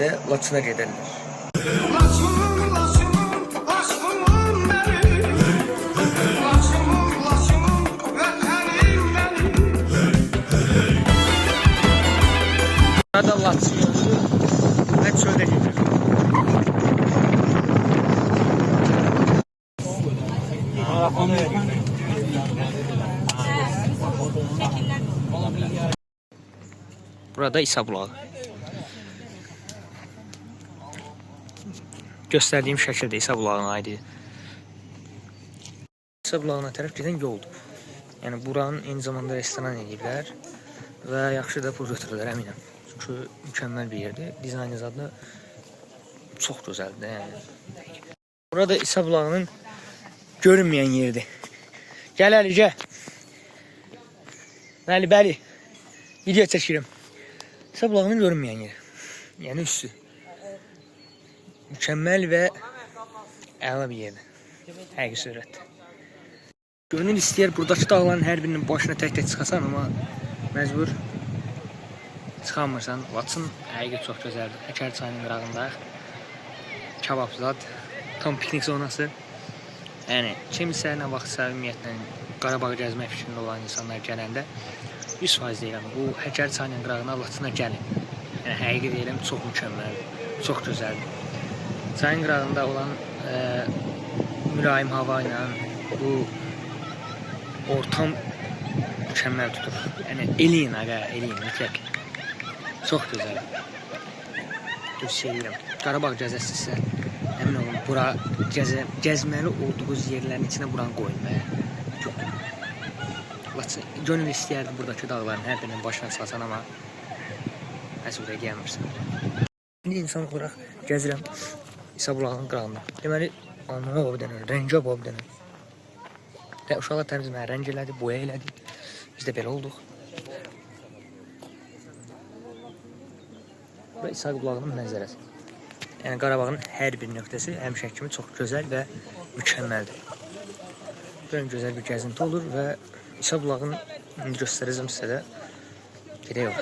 də Laçına gedərlər. Burada Laçın yolu və çöldə gedir. Burada İsa bulağı. Göstərdiyim şəkildə İsa bulağına aiddir. İsa bulağına tərəf gedən yoldur. Yəni buranın eyni zamanda restoran ediblər və yaxşı da pul götürürlər, əminəm. Çünki mükəmməl bir yerdir. Dizaynı zadı çox gözəldir. Yəni. Burada İsa bulağının görünməyən yeridir. Gəl Əli, gəl. Bəli. Video çəkirəm. İsa bulağının görünməyən yeri. Yəni üstü. Mükəmməl və əla bir yerdir. Həqiqi sürətdir. Gönül istəyər buradakı dağların hər birinin başına tək-tək çıxasan, amma məcbur çıxamırsan. Laçın həqiqi çox gözəldir. Həkər çayının qırağındayıq. Kababzad, tam piknik zonası. Yəni, kimsə nə vaxtsa ümumiyyətlə Qarabağı gəzmək fikrində olan insanlar gələndə 100% deyirəm, bu Həkər çayının qırağına Laçına gəlin. Yəni, həqiqi deyirəm, çox mükəmməldir, çox gözəldir. Çayın qırağında olan mülayim hava ilə bu ortam mükəmməl tutur. Yəni, eləyin, mütləq. Çox gözəldir. Tövsiyə edirəm. Qarabağ gəzəsinizsə, əmin olun, bura gəzməli olduğunuz yerlərin içinə buranı qoyun. Gönül istəyərdi buradakı dağların hər birinin başına salsan, amma məcbur eləyəmirsən. İndi insan olaraq gəzirəm İsa bulağının qırağında. Deməli, alnıma o bir dənə, rəngə o bir dənə. Uşaqlar təmiz mənə rəng elədi, boya elədi. Biz də belə olduq. Bura İsa bulağının mənzərəsi. Yəni Qarabağın hər bir nöqtəsi həmişə kimi çox gözəl və mükəmməldir. Böyle gözəl bir gəzinti olur və İsa bulağını indi göstərəcəm sizə də. Gedək yox.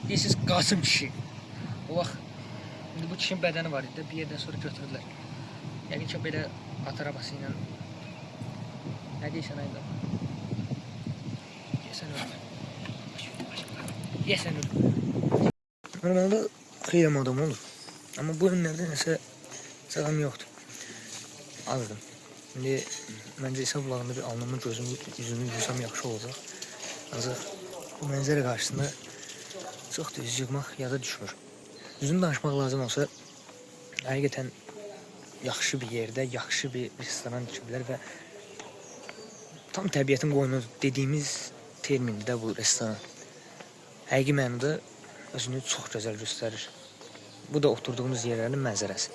This is Qasım kişi. O vaxt indi bu kişinin bədəni var idi, bir yerdən sonra götürdülər. Yəqin ki belə at arabası ilə. Nə deyirsən ayda? Yəsən öl. Normalde xeyrəm adam olur. Amma bu günlərdə nəsə sağlam yoxdur. Alırdım. İndi məncə İsa bulağında bir alnımı, gözümü, yüzümü yüzsəm yaxşı olacaq. Ancaq bu mənzərə qarşısında çox da üz yığmaq yada düşmür. Düzünü danışmaq lazım olsa, həqiqətən yaxşı bir yerdə, yaxşı bir restoran düşüblər və tam təbiətin qoyunu dediyimiz termində bu restoran. Həqiqi mənada özünü çox gözəl göstərir. Bu da oturduğumuz yerlərin mənzərəsi.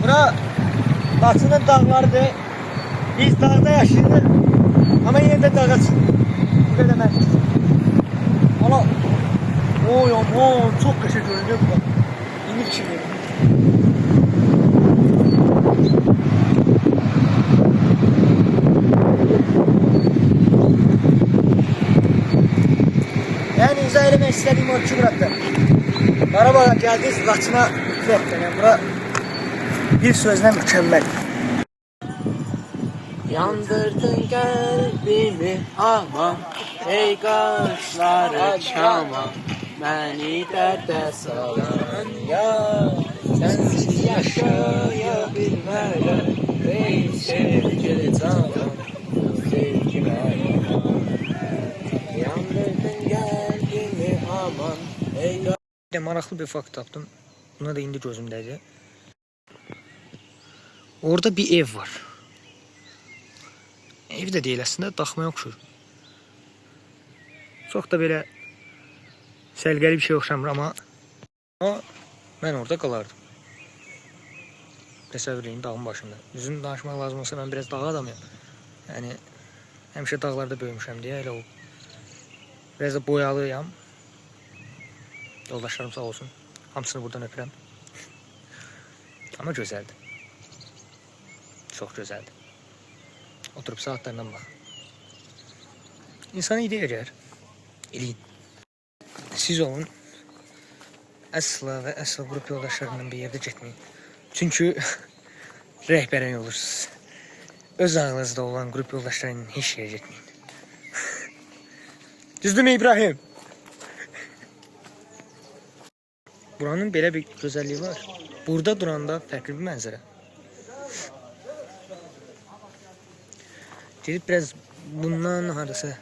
Bura Laçının dağlarıdır. Biz dağda yaşayırıq. Ama yine de dağa çıxırıq. Bu qədər mənim. Ana, oy aman, çox qəşəng görünüyor bu da. İndi fikir verin. Yəni izah eləmək istədiyim o ki, burada Qarabağa gəldiniz, Laçına mütləqdir. Yəni bura bir sözlə mükəmməl. Yandırdın kalbimi aman, ey kaşları çaman, beni derde salan ya. Sensiz yaşayabilmem, ey sevgili canım, sevgime yaman. Yandırdın kalbimi aman, ey kaşları. Maraqlı bir fakt tapdım. Buna da indi gözümdədir. Orada bir ev var. Ev də deyil, əslində daxmaya oxşur. Çox da belə səlqəli bir şey oxşamır, amma Ama mən orada qalardım. Təsəvvür edin dağın başında. Düzün danışmaq lazım olsa mən biraz dağ adamıyam. Yəni həmişə dağlarda böyümüşəm deyə elə o. Biraz da boyalıyam. Yoldaşlarım sağ olsun. Hamısını buradan öpürəm. Amma gözəldir. Çox gözəldir. Oturub saatlarından bax. İnsan ideya gəlir. Eləyin. Siz olun. Əsla və əsla qrup yoldaşlarından bir yerdə getməyin. Çünki rəhbərin olursunuz. Öz ağınızda olan qrup yoldaşlarının heç yerə getməyin. Düzdürmü İbrahim? Buranın belə bir gözəlliyi var. Burada duranda fərqli bir mənzərə. Gedib biraz bundan hardasa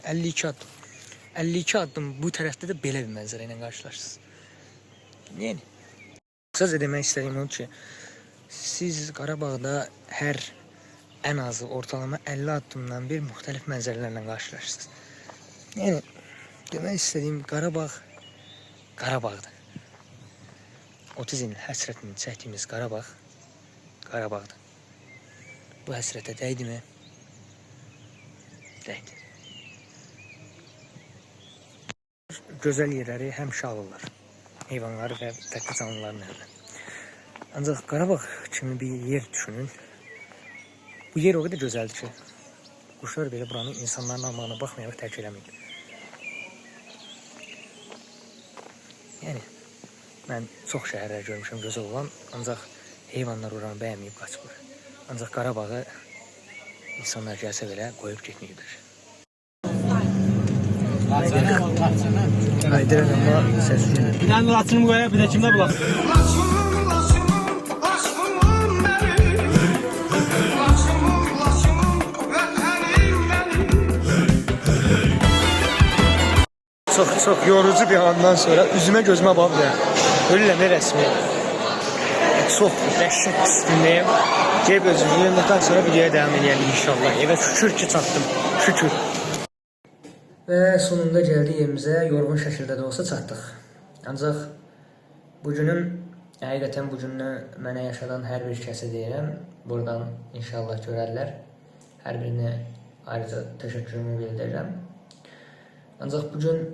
...52 addım. 52 addım bu tərəfdə də belə bir mənzərə ilə qarşılaşırsınız. Yəni, qısaca demək istədiyim odur ki, siz Qarabağda hər ən azı ortalama 50 addımdan bir müxtəlif mənzərələrlə qarşılaşırsınız. Yəni, demək istədiyim Qarabağ, Qarabağdır. 30 il həsrətini çəkdiyimiz Qarabağ, Qarabağdır. Bu həsrətə dəydimi? Dəydi. Gözəl yerləri həmişə alırlar. Heyvanları və fərqli canlıların əlinə. Ancaq Qarabağ kimi bir yer düşünün. Bu yer o qədər gözəldir ki, quşlar belə buranı insanların almağına baxmayaraq tərk eləməyib. Yəni, mən çox şəhərlər görmüşəm gözəl olan, ancaq heyvanlar oranı bəyənməyib qaçmır. Ancaq Qarabağı insanlar gəlsə belə qoyub getməyibdir. Haydır ama ses geldi. Bir tane laçını koyar, bir de kimde bulasın? Çok yorucu bir andan sonra üzüme gözüme bakmıyor. Ölüme resmi. Çok dehşet üstündeyim. Gelip özümü yemekten sonra videoya devam edelim inşallah. Evet şükür ki çattım. Şükür. Və sonunda gəldik evimizə, yorğun şəkildə də olsa çatdıq. Ancaq bugünüm, həqiqətən bugününü mənə yaşadan hər bir kəsə deyirəm. Buradan inşallah görərlər. Hər birinə ayrıca təşəkkürümü bildirirəm. Ancaq bugün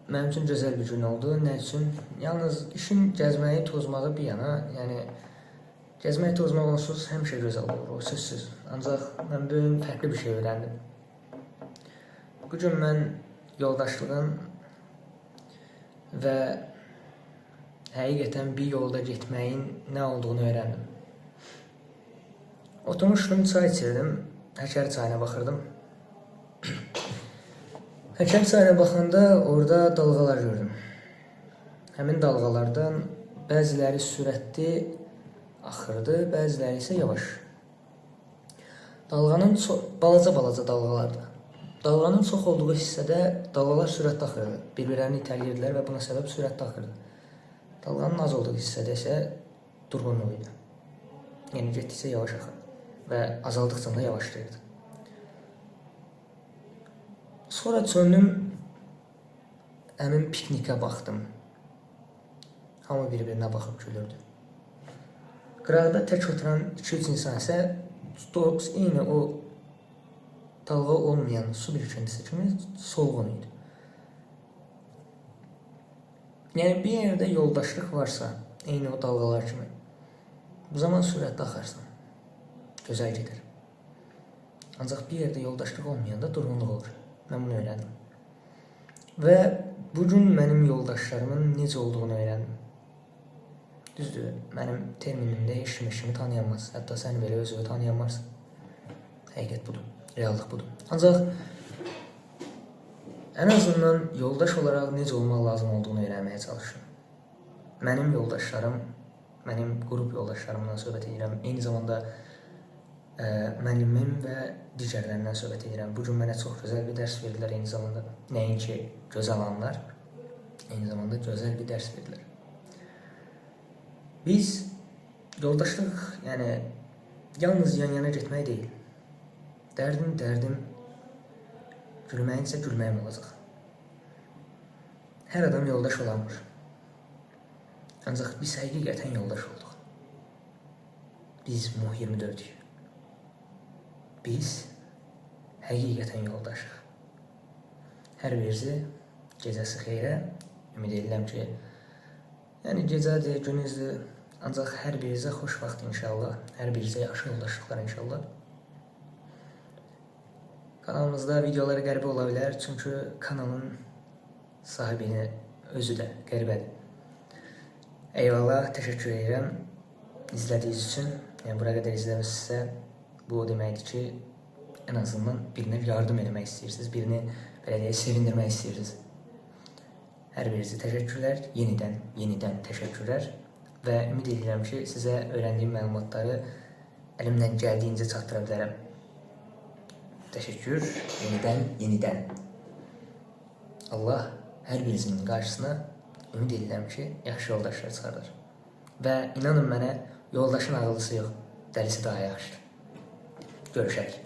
mənim üçün gözəl bir gün oldu. Nə üçün? Yalnız işin gəzməyi, tozmağı bir yana. Yəni, gəzməyi, tozmaq onsuz həmişə gözəl olur, o sözsüz. Ancaq mən bugün fərqli bir şey öyrəndim. Bugün mən yoldaşlığın və həqiqətən bir yolda getməyin nə olduğunu öyrəndim. Oturmuşdum, çay içirdim, Həkəri çayına baxırdım. Həkəri çayına baxanda orada dalğalar gördüm. Həmin dalğalardan bəziləri sürətli axırdı, bəziləri isə yavaş. Dalğanın balaca dalğalardı. Dalğanın çox olduğu hissədə dalğalar sürətli axırdı. Bir-birlərini itəliyirdilər və buna səbəb sürətli axırdı. Dalğanın az olduğu hissədə isə durğunluq idi. Yəni getdikcə yavaş axırdı və azaldıqca da yavaşlayırdı. Sonra döndüm, həmin piknikə baxdım. Hamı bir-birinə baxıb gülürdü. Qıraqda tək oturan 2-3 insan isə eyni o dalğa olmayan su birikintisi kimi solğun idi. Yəni bir yerdə yoldaşlıq varsa, eyni o dalğalar kimi, bu zaman sürətli axarsan, gözəl gedir. Ancaq bir yerdə yoldaşlıq olmayanda durğunluq olur. Mən bunu öyrəndim. Və bugün mənim yoldaşlarımın necə olduğunu öyrəndim. Düzdür, mənim terminimdə heç kimi tanıyanmaz. Hətta səni belə özünü tanıyanmarsın. Həqiqət budur. Reallıq budur. Ancaq ən azından yoldaş olaraq necə olmaq lazım olduğunu öyrənməyə çalışıram. Mənim yoldaşlarım, mənim qrup yoldaşlarımdan söhbət edirəm. Eyni zamanda müəllimim və digərlərindən söhbət edirəm. Bu gün mənə çox gözəl bir dərs verdilər, eyni zamanda nəinki gözəl anlar, eyni zamanda gözəl bir dərs verdilər. Biz yoldaşlıq, yəni yalnız yan-yana getmək deyil. Dərdim, gülməyin isə gülməyim olacaq. Hər adam yoldaş olamır. Ancaq biz həqiqətən yoldaş olduq. Biz Muh24-ük. Biz həqiqətən yoldaşıq. Hər birisi gecəsi xeyrə, ümid edirəm ki, yəni gecədir, günüzdür, ancaq hər birinizə xoş vaxt inşallah, hər birinizə yaxşı yoldaşlıqlar inşallah. Kanalımızda videoları qəribə ola bilər, çünki kanalın sahibini özü də qəribədir. Eyvallah, təşəkkür edirəm izlədiyiniz üçün. Yəni, bura qədər izləmişsinizsə, bu o deməkdir ki, ən azından birinə yardım eləmək istəyirsiniz, birini belə deyək, sevindirmək istəyirsiniz. Hər birinizi təşəkkürlər, yenidən təşəkkürlər və ümid edirəm ki, sizə öyrəndiyim məlumatları əlimdən gəldiyincə çatdıra bilərəm. Təşəkkür, yenidən. Allah hər birinizin qarşısına ümid edirəm ki, yaxşı yoldaşlar çıxarır. Və inanın mənə, yoldaşın ağıllısı yox, dəlisi daha yaxşıdır. Görüşək.